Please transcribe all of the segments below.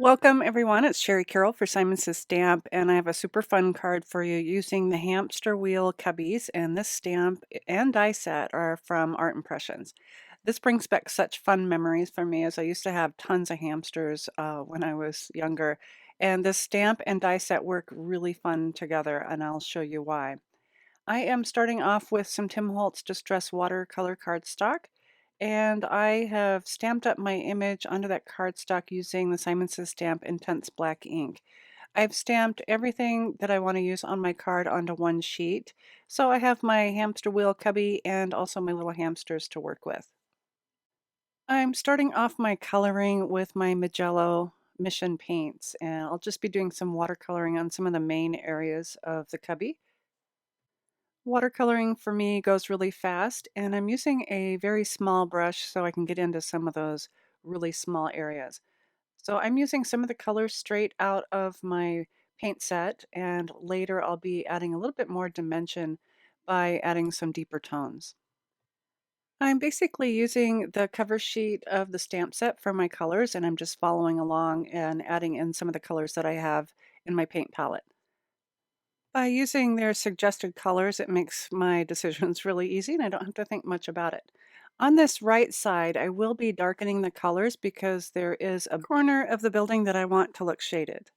Welcome everyone, it's Sherry Carroll for Simon Says Stamp, and I have a super fun card for you using the hamster wheel cubbies, and this stamp and die set are from Art Impressions. This brings back such fun memories for me as I used to have tons of hamsters when I was younger, and this stamp and die set work really fun together, and I'll show you why. I am starting off with some Tim Holtz Distress Watercolor cardstock, and I have stamped up my image onto that cardstock using the Simon Says Stamp Intense Black ink. I've stamped everything that I want to use on my card onto one sheet, so I have my hamster wheel cubby and also my little hamsters to work with. I'm starting off my coloring with my Mijello Mission paints, and I'll just be doing some watercoloring on some of the main areas of the cubby. Watercoloring for me goes really fast, and I'm using a very small brush so I can get into some of those really small areas. So I'm using some of the colors straight out of my paint set, and later I'll be adding a little bit more dimension by adding some deeper tones. I'm basically using the cover sheet of the stamp set for my colors, and I'm just following along and adding in some of the colors that I have in my paint palette. By using their suggested colors, it makes my decisions really easy and I don't have to think much about it. On this right side, I will be darkening the colors because there is a corner of the building that I want to look shaded.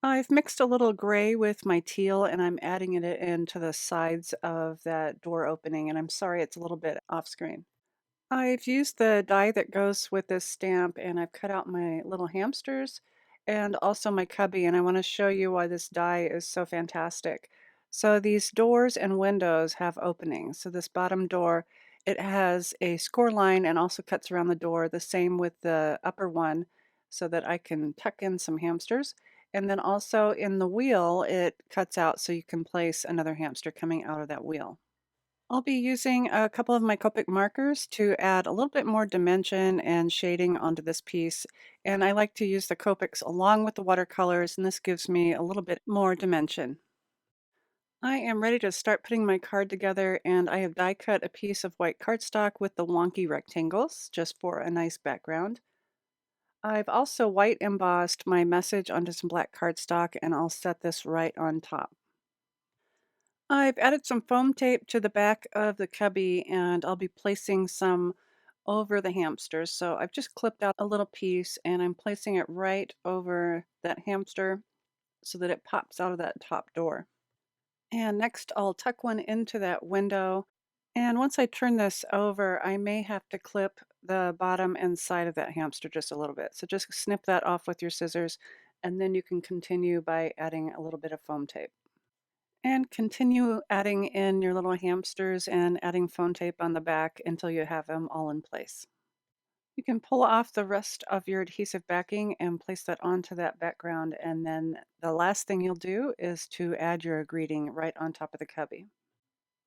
I've mixed a little gray with my teal and I'm adding it into the sides of that door opening, and I'm sorry it's a little bit off screen. I've used the die that goes with this stamp and I've cut out my little hamsters and also my cubby, and I want to show you why this die is so fantastic. So these doors and windows have openings. So this bottom door, it has a score line and also cuts around the door, the same with the upper one so that I can tuck in some hamsters. And then also in the wheel, it cuts out so you can place another hamster coming out of that wheel. I'll be using a couple of my Copic markers to add a little bit more dimension and shading onto this piece. And I like to use the Copics along with the watercolors, and this gives me a little bit more dimension. I am ready to start putting my card together, and I have die cut a piece of white cardstock with the wonky rectangles just for a nice background. I've also white embossed my message onto some black cardstock, and I'll set this right on top. I've added some foam tape to the back of the cubby and I'll be placing some over the hamsters. So I've just clipped out a little piece and I'm placing it right over that hamster so that it pops out of that top door. And next I'll tuck one into that window. And once I turn this over, I may have to clip the bottom and side of that hamster just a little bit. So just snip that off with your scissors and then you can continue by adding a little bit of foam tape. And continue adding in your little hamsters and adding foam tape on the back until you have them all in place. You can pull off the rest of your adhesive backing and place that onto that background, and then the last thing you'll do is to add your greeting right on top of the cubby.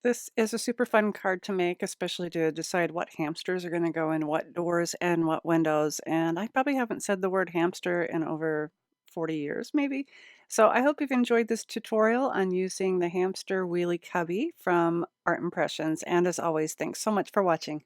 This is a super fun card to make, especially to decide what hamsters are going to go in what doors and what windows. And I probably haven't said the word hamster in over 40 years, maybe. So I hope you've enjoyed this tutorial on using the hamster wheelie cubby from Art Impressions. And as always, thanks so much for watching.